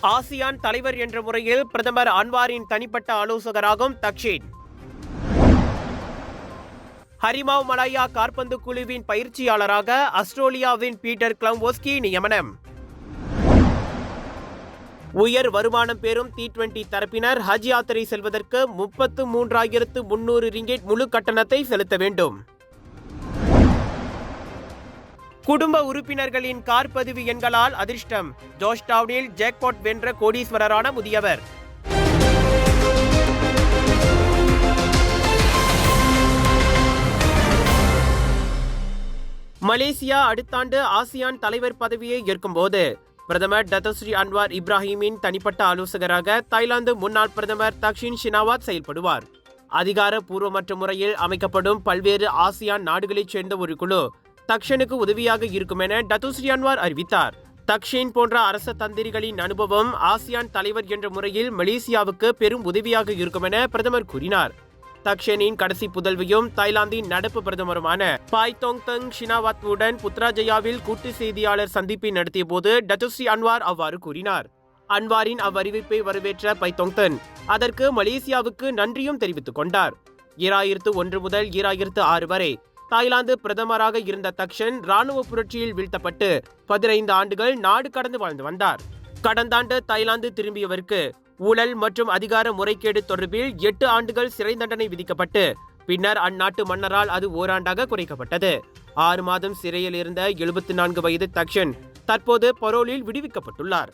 ASEAN தலைவர் என்ற முறையில் பிரதமர் அன்வாரின் தனிப்பட்ட ஆலோசகராகும் தக்ஷின். ஹரிமாவ் மலாயா காற்பந்து குழுவின் பயிற்சியாளராக ஆஸ்திரேலியாவின் பீட்டர் கிளம்வோஸ்கி நியமனம். உயர் வருமானம் பெறும் T20 தரப்பினர் ஹஜ் யாத்திரை செல்வதற்கு 33,300 ரிங்கிட் முழு கட்டணத்தை செலுத்த வேண்டும். குடும்ப உறுப்பினர்களின் கார் பதிவு எண்களால் அதிர்ஷ்டம். ஜார்ஜ்டவுனில் ஜாக்பாட் வென்ற கோடீஸ்வரரான முதியவர். மலேசியா அடுத்த ஆண்டு ஆசியான் தலைவர் பதவியை ஏற்கும்போது பிரதமர் டத்தோஸ்ரீ அன்வார் இப்ராஹிமின் தனிப்பட்ட ஆலோசகராக தாய்லாந்து முன்னாள் பிரதமர் தக்ஷின் ஷினாவாத் செயல்படுவார். அதிகாரப்பூர்வமற்ற முறையில் அமைக்கப்படும் பல்வேறு ஆசியான் நாடுகளைச் சேர்ந்த ஒரு குழு தக்ஷனுக்கு உதவியாக இருக்கும் என டத்தோஸ்ரீ அன்வார் அறிவித்தார். தக்ஷின் போன்ற அரச தந்திரிகளின் அனுபவம் ஆசியான் தலைவர் என்ற முறையில் மலேசியாவுக்கு பெரும் உதவியாக இருக்கும் என பிரதமர் கூறினார். தக்ஷனின் கடைசி புதல்வியும் தாய்லாந்தின் நடப்பு பிரதமருமான பாய்தோங் தங் ஷினாவாத்துடன் புத்ராஜயாவில் கூட்டு செய்தியாளர் சந்திப்பை நடத்திய போது டத்தோஸ்ரீ அன்வார் அவ்வாறு கூறினார். அன்வாரின் அவ்வறிவிப்பை வரவேற்ற பைத்தோங்தன் அதற்கு மலேசியாவுக்கு நன்றியும் தெரிவித்துக் கொண்டார். 2001 முதல் 2006 வரை தாய்லாந்து பிரதமராக இருந்த தக்ஷன் ராணுவ புரட்சியில் வீழ்த்தப்பட்டு 15 ஆண்டுகள் நாடு கடந்து வாழ்ந்து வந்தார். கடந்த ஆண்டு தாய்லாந்து திரும்பியவருக்கு ஊழல் மற்றும் அதிகார முறைகேடு தொடர்பில் 8 ஆண்டுகள் சிறை தண்டனை விதிக்கப்பட்டு பின்னர் அந்நாட்டு மன்னரால் அது ஓராண்டாக குறைக்கப்பட்டது. 6 மாதம் சிறையில் இருந்த 74 வயது தக்ஷன் தற்போது பரோலில் விடுவிக்கப்பட்டுள்ளார்.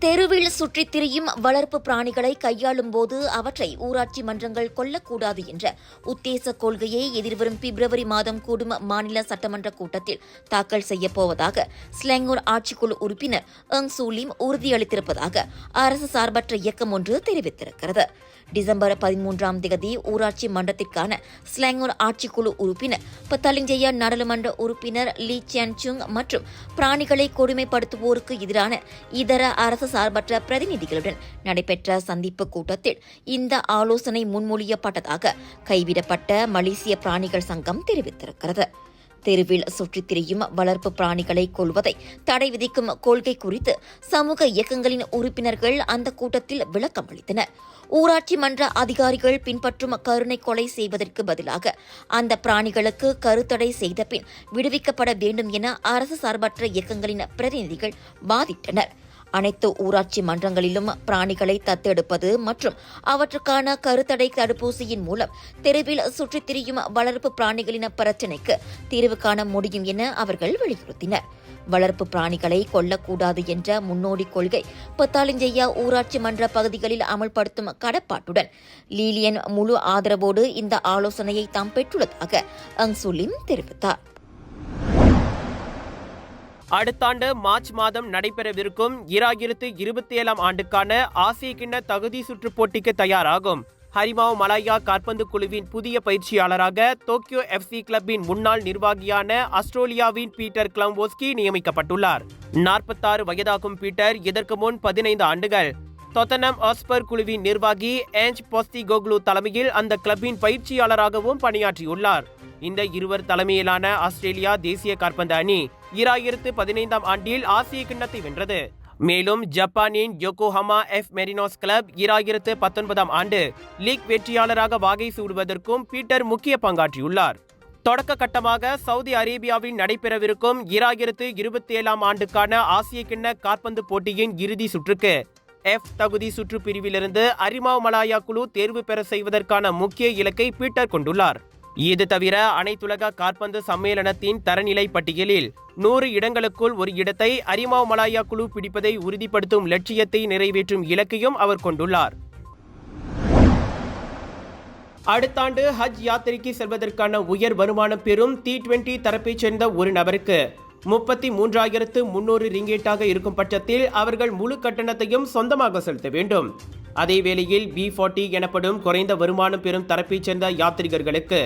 தெருவில் சுற்றித் திரியும் வளர்ப்பு பிராணிகளை கையாளும் போது அவற்றை ஊராட்சி மன்றங்கள் கொல்லக்கூடாது என்ற உத்தேச கொள்கையை எதிர்வரும் பிப்ரவரி மாதம் கூடும் மாநில சட்டமன்ற கூட்டத்தில் தாக்கல் செய்யப்போவதாக ஸ்லாங்கூர் ஆட்சிக்குழு உறுப்பினர் எங் சூலிம் உறுதியளித்திருப்பதாக அரசு சார்பற்ற இயக்கம் ஒன்று தெரிவித்திருக்கிறது. டிசம்பர் 13ஆம் தேதி ஊராட்சி மன்றத்திற்கான ஸ்லாங்கூர் ஆட்சிக்குழு உறுப்பினர் பத்தாலிஞ்சையா நாடாளுமன்ற உறுப்பினர் லீ சியான் சுங் மற்றும் பிராணிகளை கொடுமைப்படுத்துவோருக்கு எதிரான இதர அரசு சார்பற்ற பிரதிநிதிகளுடன் நடைபெற்ற சந்திப்பு கூட்டத்தில் இந்த ஆலோசனை முன்மொழியப்பட்டதாக கைவிடப்பட்ட மலேசிய பிராணிகள் சங்கம் தெரிவித்திருக்கிறது. தெருவில் சுற்றித் திரியும் வளர்ப்பு பிராணிகளை கொல்வதை தடை விதிக்கும் கொள்கை குறித்து சமூக இயக்கங்களின் உறுப்பினர்கள் அந்த கூட்டத்தில் விளக்கம் அளித்தனர். ஊராட்சி மன்ற அதிகாரிகள் பின்பற்றும் கருணை கொலை செய்வதற்கு பதிலாக அந்த பிராணிகளுக்கு கருத்தடை செய்த பின் விடுவிக்கப்பட வேண்டும் என அரசு சார்பற்ற இயக்கங்களின் பிரதிநிதிகள் வாதிட்டனர். அனைத்து ஊராட்சி மன்றங்களிலும் பிராணிகளை தத்தெடுப்பது மற்றும் அவற்றுக்கான கருத்தடை தடுப்பூசியின் மூலம் தெருவில் சுற்றித் திரியும் வளர்ப்பு பிராணிகளின் பிரச்சினைக்கு தீர்வு காண முடியும் என அவர்கள் வலியுறுத்தினர். வளர்ப்பு பிராணிகளை கொல்லக்கூடாது என்ற முன்னோடி கொள்கை பத்தாலிஞ்சையா ஊராட்சி மன்ற பகுதிகளில் அமல்படுத்தும் கடப்பாட்டுடன் லீலியன் முழு ஆதரவோடு இந்த ஆலோசனையை தாம் பெற்றுள்ளதாக அங் சுலிம் தெரிவித்தார். அடுத்த ஆண்டு மார்ச் மாதம் நடைபெறவிருக்கும் 2027ஆம் ஆண்டுக்கான ஆசிய கிண்ண தகுதி சுற்று போட்டிக்கு தயாராகும் ஹரிமாவ் மலாயா காற்பந்து குழுவின் புதிய பயிற்சியாளராக டோக்கியோ FC கிளப்பின் முன்னாள் நிர்வாகியான ஆஸ்திரேலியாவின் பீட்டர் கிளம்வோஸ்கி நியமிக்கப்பட்டுள்ளார். 46 வயதாகும் பீட்டர் இதற்கு முன் 15 ஆண்டுகள் டொட்டனம் ஹாட்ஸ்பர் குழுவின் நிர்வாகி ஏஞ்ச் போஸ்டிகோக்லு தலைமையில் அந்த கிளப்பின் பயிற்சியாளராகவும் பணியாற்றியுள்ளார். இந்த இருவர் தலைமையிலான ஆஸ்திரேலியா தேசிய காற்பந்து அணி 2015ஆம் ஆண்டில் ஆசிய கிண்ணத்தை வென்றது. மேலும் ஜப்பானின் யோகோஹாமா மெரினோஸ் கிளப் 2019ஆம் ஆண்டு லீக் வெற்றியாளராக வாகை சூடுவதற்கும் பீட்டர் முக்கிய பங்காற்றியுள்ளார். தொடக்க கட்டமாக சவுதி அரேபியாவில் நடைபெறவிருக்கும் 2027ஆம் ஆண்டுக்கான ஆசிய கிண்ண காற்பந்து போட்டியின் இறுதி சுற்றுக்கு தகுதி சுற்று பிரிவிலிருந்து ஹரிமாவ் மலாயா குழு தேர்வு பெற செய்வதற்கான முக்கிய இலக்கை பீட்டர் கொண்டுள்ளார். இது தவிர அனைத்துலக காற்பந்து சம்மேளனத்தின் தரநிலை பட்டியலில் 100 இடங்களுக்குள் ஒரு இடத்தை ஹரிமாவ் மலாயா குழு பிடிப்பதை உறுதிப்படுத்தும் லட்சியத்தை நிறைவேற்றும் இலக்கையும் அவர் கொண்டுள்ளார். அடுத்த ஆண்டு ஹஜ் யாத்திரைக்கு செல்வதற்கான உயர் வருமானம் பெறும் T20 தரப்பைச் சேர்ந்த ஒரு நபருக்கு 33,300 ரிங்கேட்டாக இருக்கும் பட்சத்தில் அவர்கள் முழு கட்டணத்தையும் சொந்தமாக செலுத்த வேண்டும். அதேவேளையில் B40 எனப்படும் குறைந்த வருமானம் பெறும் தரப்பைச் சேர்ந்த யாத்ரீகர்களுக்கு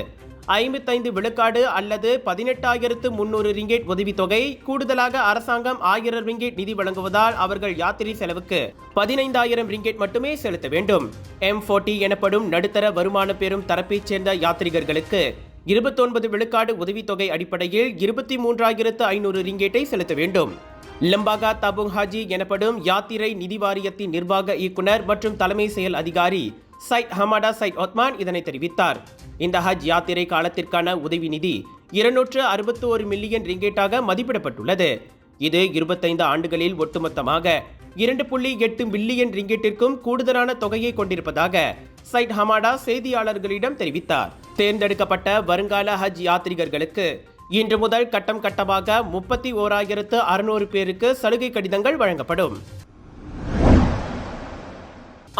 55 விழுக்காடு அல்லது 18,300 ரிங்கேட் உதவித்தொகை, கூடுதலாக அரசாங்கம் 1000 ரிங்கேட் நிதி வழங்குவதால் அவர்கள் யாத்திரை செலவுக்கு 15,000 ரிங்கேட் மட்டுமே செலுத்த வேண்டும். M40 எனப்படும் நடுத்தர வருமானம் பெறும் தரப்பைச் சேர்ந்த யாத்ரீகர்களுக்கு 29 விழுக்காடு உதவித்தொகை அடிப்படையில் 23,500 ரிங்கேட்டை செலுத்த வேண்டும். லம்பாகா தபுங் ஹாஜி எனப்படும் யாத்திரை நிதி வாரியத்தின் நிர்வாக இயக்குனர் மற்றும் தலைமை செயல் அதிகாரி சைட் ஹமாடா சைட் ஒத்மான் இதனை தெரிவித்தார். இந்த ஹஜ் யாத்திரை காலத்திற்கான உதவி நிதி 261 மில்லியன் ரிங்கேட்டாக மதிப்பிடப்பட்டுள்ளது. இது 25 ஆண்டுகளில் ஒட்டுமொத்தமாக 2.8 பில்லியன் ரிங்கேட்டிற்கும் கூடுதலான தொகையை கொண்டிருப்பதாக சைட் ஹமாடா செய்தியாளர்களிடம் தெரிவித்தார். தேர்ந்தெடுக்கப்பட்ட வருங்கால ஹஜ் யாத்ரீகர்களுக்கு இன்று முதல் கட்டம் கட்டமாக 31,600 பேருக்கு சலுகை கடிதங்கள் வழங்கப்படும்.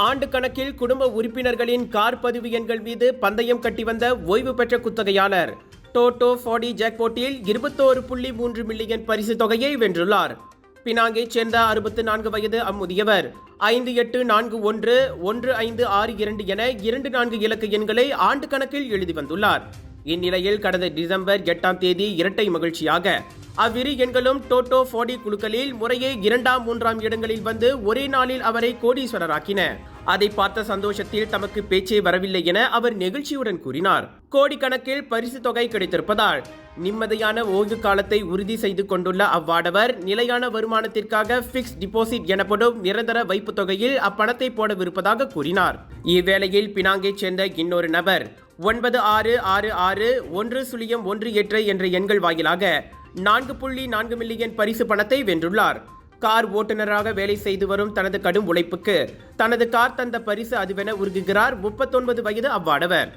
ஆண்டு கணக்கில் குடும்ப உறுப்பினர்களின் கார் பதிவு எண்கள் மீது பந்தயம் கட்டி வந்த ஓய்வு பெற்ற குத்தகையாளர் டோட்டோ 40 ஜாக்பாட்டில் 21.3 மில்லியன் பரிசு தொகையை வென்றுள்ளார். பினாங்கைச் சேர்ந்த 64 வயது அம்முதியவர் 58411562 என 24 இலக்க எண்களை ஆண்டு கணக்கில் எழுதி வந்துள்ளார். இந்நிலையில் கடந்த டிசம்பர் 8ஆம் தேதி இரட்டை மகிழ்ச்சியாக அவ்விரு எண்களும் டோட்டோ 40 குழுக்களில் முறையே 2ஆம் 3ஆம் இடங்களில் வந்து ஒரே நாளில் அவரை கோடீஸ்வரராக்கின. அதை பார்த்த சந்தோஷத்தில் தமக்கு பேச்சே வரவில்லை என அவர் நெகிழ்ச்சியுடன் கூறினார். கோடிக்கணக்கில் பரிசு தொகை கிடைத்திருப்பதால் நிம்மதியான ஓய்வு காலத்தை உறுதி செய்து கொண்டுள்ள அவ்வாடவர் நிலையான வருமானத்திற்காக பிக்ஸ் டிபாசிட் எனப்படும் நிரந்தர வைப்பு தொகையில் அப்பணத்தை போடவிருப்பதாக கூறினார். இவ்வேளையில் பினாங்கைச் சேர்ந்த இன்னொரு நபர் 96661018 என்ற எண்கள் வாயிலாக 4.4 மில்லியன் பரிசு பணத்தை வென்றுள்ளார். கார் ஓட்டுநராக வேலை செய்து வரும் தனது கடும் உழைப்புக்கு தனது கார் தந்த பரிசு அதுவென உருகுகிறார் 39 வயது அவ்வாடவர்.